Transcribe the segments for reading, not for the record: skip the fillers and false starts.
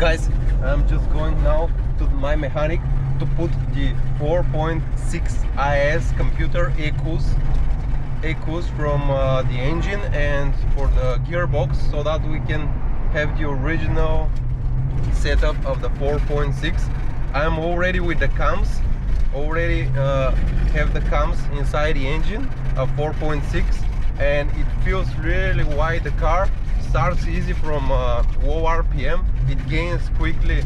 guys, I'm just going now to my mechanic to put the 4.6 IS computer ECUs from the engine and for the gearbox, so that we can have the original setup of the 4.6. I'm already with the cams, already have the cams inside the engine of 4.6, and it feels really wide. The car starts easy from low RPM, it gains quickly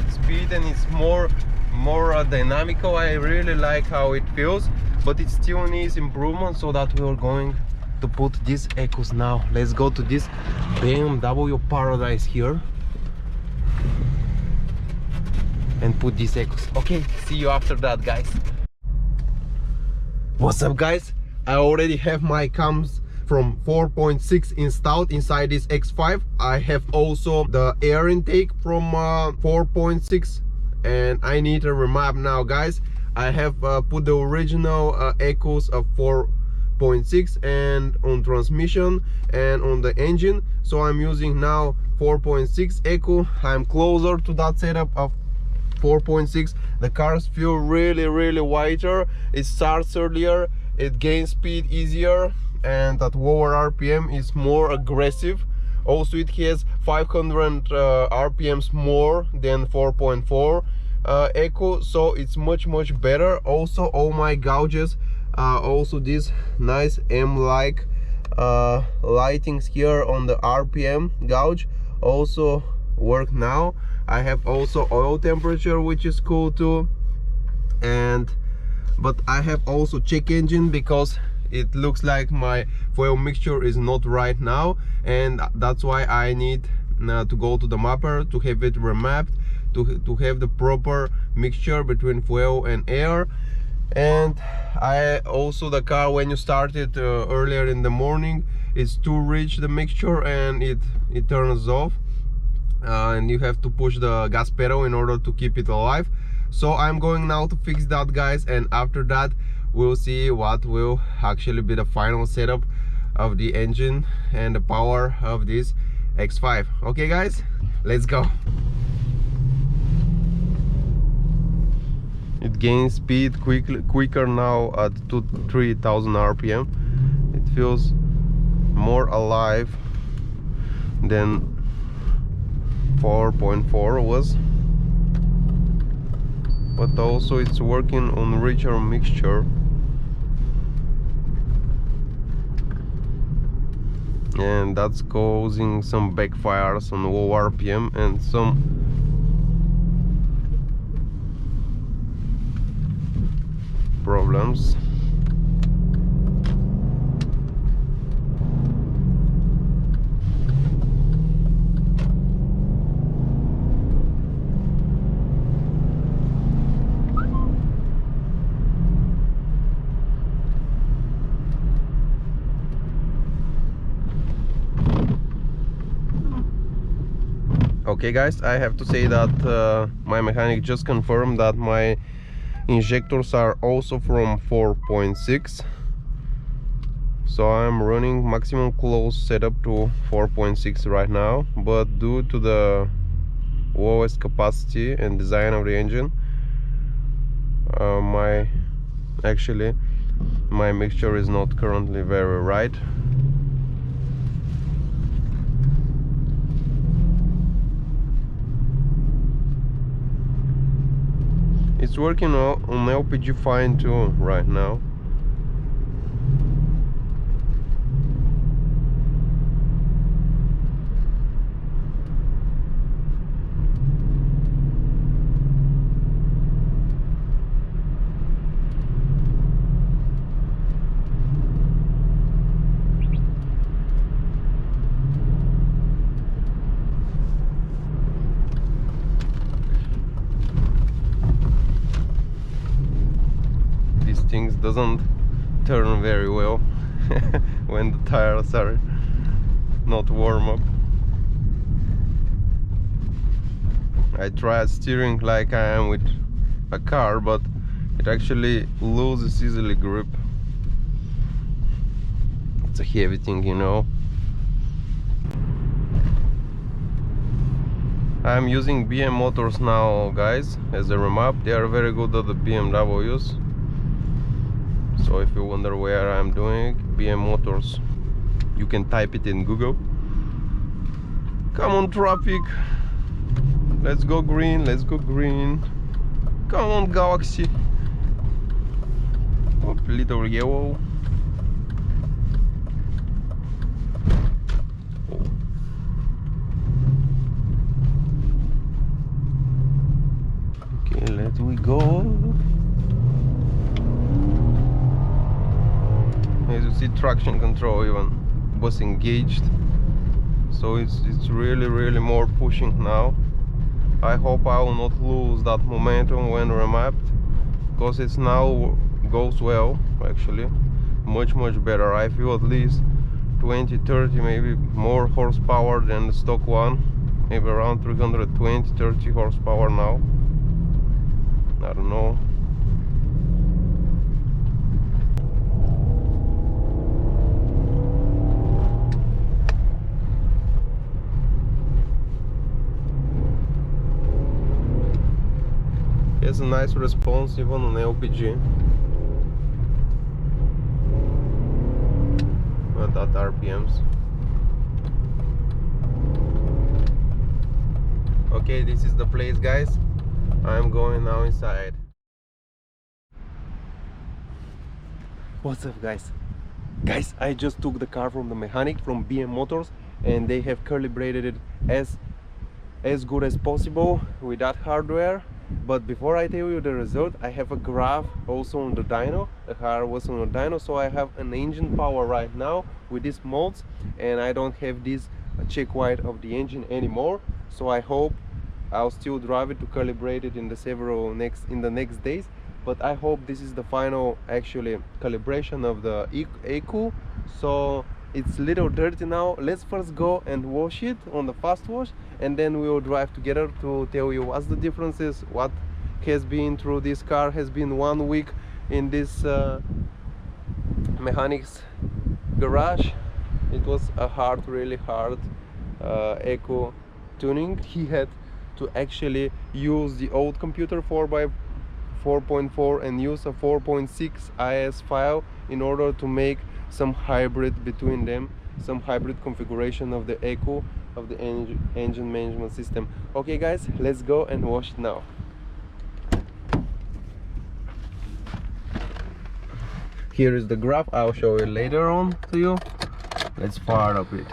speed, and it's more dynamical. I really like how it feels, but it still needs improvement, so that we are going to put these ECUs now. Let's go to this BMW paradise here and put these ECUs. Okay, see you after that, guys. What's up, guys? I already have my cams from 4.6 installed inside this X5. I have also the air intake from 4.6, and I need a remap now, guys. I have put the original ECUs of 4.6 and on transmission and on the engine, so I'm using now 4.6 ECU. I'm closer to that setup of 4.6. The cars feel really wider, it starts earlier, it gains speed easier, and at lower RPM is more aggressive. Also it has 500 RPMs more than 4.4 ECU, so it's much better. Also all my gauges, also this nice M-like lightings here on the RPM gauge also work now. I have also oil temperature, which is cool too, but I have also check engine because it looks like my fuel mixture is not right now, and that's why I need to go to the mapper to have it remapped, to have the proper mixture between fuel and air. And I also, the car, when you start it earlier in the morning, it's too rich, the mixture, and it turns off, and you have to push the gas pedal in order to keep it alive. So I'm going now to fix that, guys, and after that we'll see what will actually be the final setup of the engine and the power of this X5. Okay, guys, let's go. It gains speed quicker now at 3,000 RPM. It feels more alive than 4.4 was, but also it's working on richer mixture, and that's causing some backfires on low RPM and some problems. Okay, guys, I have to say that my mechanic just confirmed that my injectors are also from 4.6, so I'm running maximum close setup to 4.6 right now, but due to the lowest capacity and design of the engine, my mixture is not currently very right. It's working on LPG fine too right now. Things doesn't turn very well when the tires are not warm up. I tried steering like I am with a car, but it actually loses easily grip. It's a heavy thing, you know. I'm using BM motors now, guys, as a remap. They are very good at the BMWs. So if you wonder where I'm doing BM motors, you can type it in Google. Come on, traffic. Let's go green, let's go green. Come on, Galaxy. Oh, little yellow. Okay, let we go. As you see, traction control even was engaged, so it's really more pushing now. I hope I will not lose that momentum when remapped, because it's now goes well, actually much better. I feel at least 20-30 maybe more horsepower than the stock one, maybe around 320-30 horsepower now. I don't know. It's a nice response even on LPG at that RPMs. Okay, this is the place, guys. I'm going now inside. What's up, guys? Guys, I just took the car from the mechanic from BM Motors, and they have calibrated it as good as possible with that hardware. But before I tell you the result, I have a graph also on the dyno. The car was on the dyno, so I have an engine power right now with these modes, and I don't have this check weight of the engine anymore. So I hope I'll still drive it to calibrate it in the next days. But I hope this is the final actually calibration of the ECU. So it's a little dirty now. Let's first go and wash it on the fast wash, and then we will drive together to tell you what's the differences, what has been through this car. Has been 1 week in this mechanic's garage. It was a really hard eco tuning. He had to actually use the old computer 4x4.4 and use a 4.6 IS file in order to make some hybrid between them, some hybrid configuration of the ECU of the engine management system. Okay, guys, let's go and wash it now. Here is the graph. I'll show it later on to you. Let's fire up it.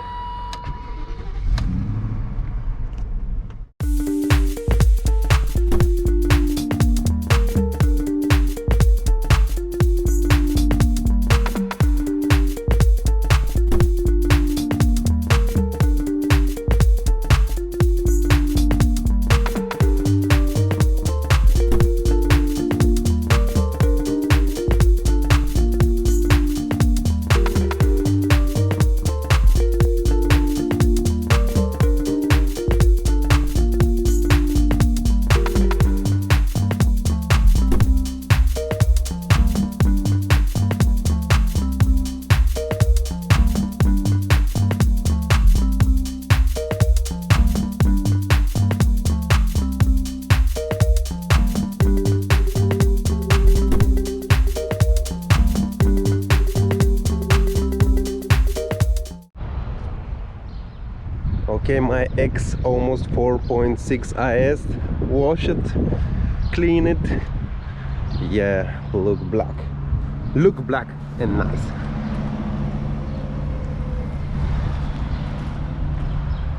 Okay, my X almost 4.6 IS, wash it, clean it. Yeah, look black and nice.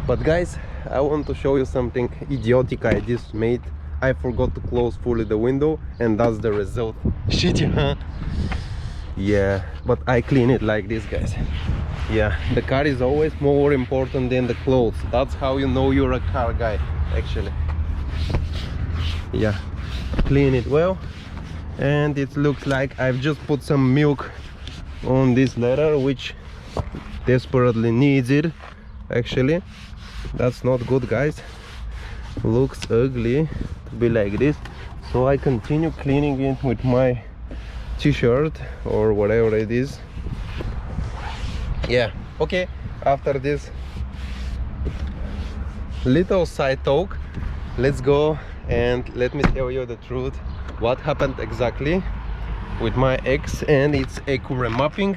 But guys, I want to show you something idiotic I just made. I forgot to close fully the window, and that's the result. Shit, huh? Yeah, but I clean it like this, guys. Yeah, the car is always more important than the clothes. That's how you know you're a car guy, actually. Yeah, clean it well, and it looks like I've just put some milk on this leather, which desperately needs it. Actually, that's not good, guys. Looks ugly to be like this, so I continue cleaning it with my t-shirt or whatever it is. Yeah, okay, after this little side talk, let's go and let me tell you the truth what happened exactly with my X and its eco remapping.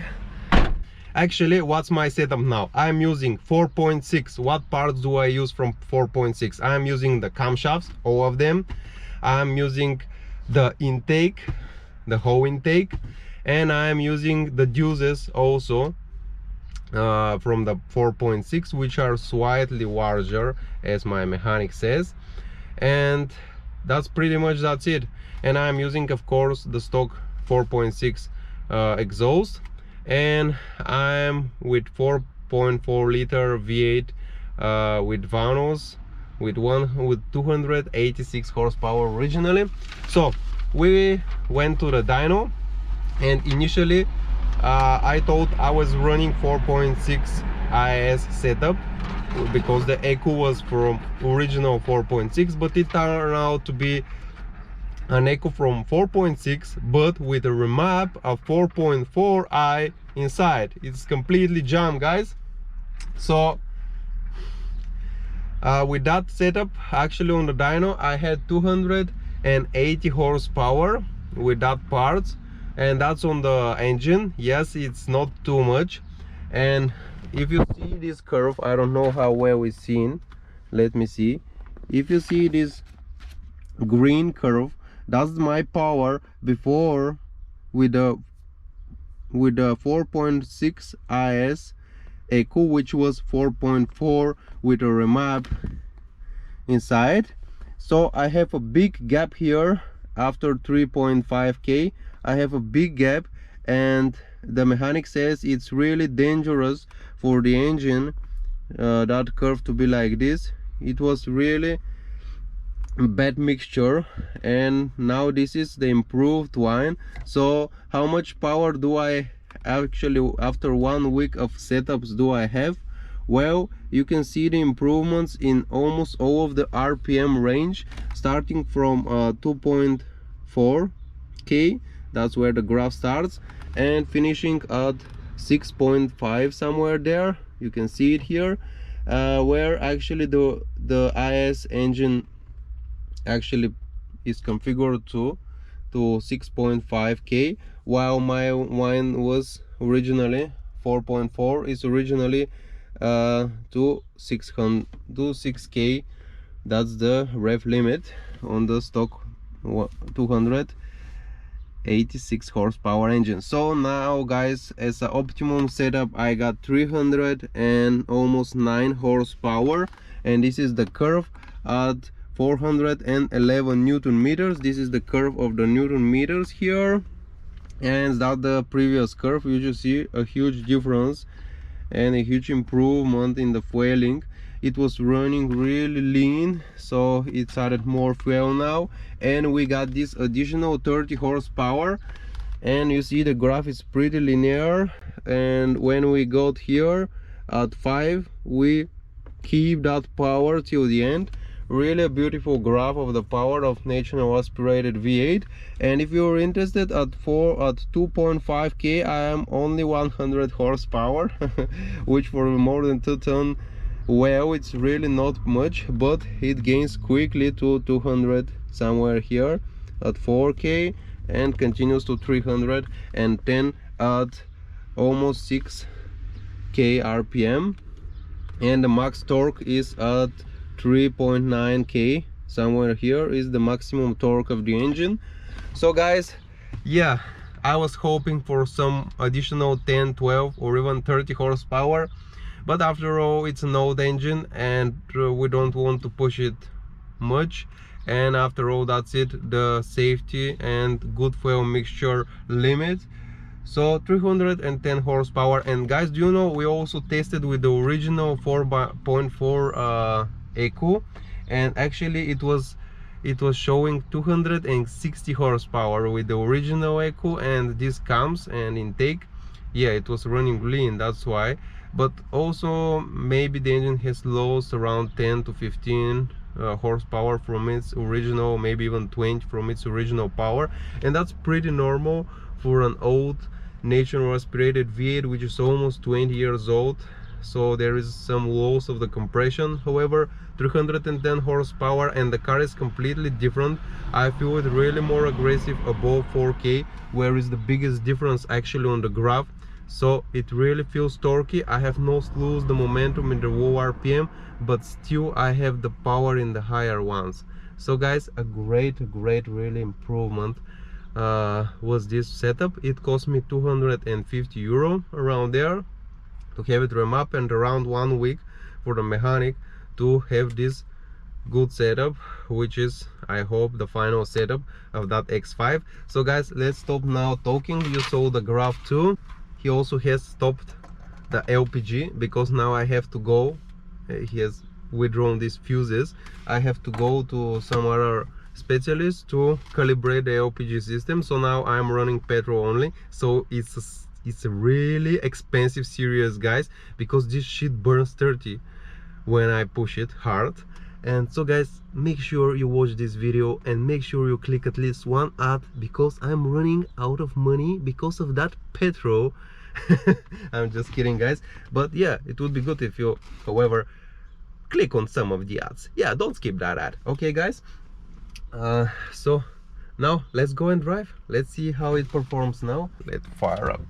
Actually, what's my setup now? I'm using 4.6. What parts do I use from 4.6? I'm using the camshafts, all of them. I'm using the intake, the whole intake, and I'm using the Duses also from the 4.6, which are slightly larger, as my mechanic says. And that's pretty much that's it. And I'm using, of course, the stock 4.6 exhaust, and I'm with 4.4 liter V8 with vanos with 286 horsepower originally. So we went to the dyno, and initially I thought I was running 4.6 IS setup because the echo was from original 4.6, but it turned out to be an echo from 4.6 but with a remap of 4.4i inside. It's completely jammed, guys. So with that setup, actually on the dyno I had 280 horsepower with that parts, and that's on the engine. Yes, it's not too much. And if you see this curve, I don't know how well it's seen, let me see. If you see this green curve, that's my power before with the 4.6 IS echo, which was 4.4 with a remap inside. So I have a big gap here. After 3.5k I have a big gap, and the mechanic says it's really dangerous for the engine that curve to be like this. It was really bad mixture, and now this is the improved one. So how much power do I actually, after 1 week of setups, do I have? Well, you can see the improvements in almost all of the RPM range, starting from 2.4k, that's where the graph starts, and finishing at 6.5 somewhere there. You can see it here, where actually the IS engine actually is configured to 6.5k, while my one was originally 4.4 is originally to 6k. That's the rev limit on the stock 286 horsepower engine. So now, guys, as an optimum setup, I got 300 and almost 9 horsepower, and this is the curve at 411 Newton meters. This is the curve of the Newton meters here, and that's the previous curve. You just see a huge difference and a huge improvement in the fueling. It was running really lean, so it's added more fuel now, and we got this additional 30 horsepower. And you see the graph is pretty linear, and when we got here at 5, we keep that power till the end. Really a beautiful graph of the power of natural aspirated V8. And if you're interested, at 2.5k I am only 100 horsepower which for more than 2 ton, well, it's really not much, but it gains quickly to 200 somewhere here at 4k, and continues to 310 at almost 6k RPM, and the max torque is at 3.9k. somewhere here is the maximum torque of the engine. So guys, yeah, I was hoping for some additional 10, 12 or even 30 horsepower, but after all, it's an old engine and we don't want to push it much. And after all, that's it, the safety and good fuel mixture limit. So 310 horsepower. And guys, do you know, we also tested with the original 4.4 echo, and actually it was showing 260 horsepower with the original echo and this cams and intake. Yeah, it was running lean, that's why. But also maybe the engine has lost around 10 to 15 horsepower from its original, maybe even 20 from its original power, and that's pretty normal for an old natural aspirated V8 which is almost 20 years old. so there is some loss of the compression. However, 310 horsepower and the car is completely different. I feel it really more aggressive above 4K, where is the biggest difference actually on the graph. So it really feels torquey. I have not lose the momentum in the low RPM, but still I have the power in the higher ones. So guys, a great really improvement was this setup. It cost me 250 euro around there to have it remap, and around 1 week for the mechanic to have this good setup, which is, I hope, the final setup of that X5. So guys, let's stop now talking. You saw the graph too. He also has stopped the LPG because now I have to go. He has withdrawn these fuses. I have to go to some other specialist to calibrate the LPG system. So now I'm running petrol only. So it's a really expensive series, guys, because this shit burns 30 when I push it hard. And so guys, make sure you watch this video and make sure you click at least one ad, because I'm running out of money because of that petrol. I'm just kidding, guys, but yeah, it would be good if you, however, click on some of the ads. Yeah, don't skip that ad. Okay guys, so now let's go and drive. Let's see how it performs now. Let's fire up.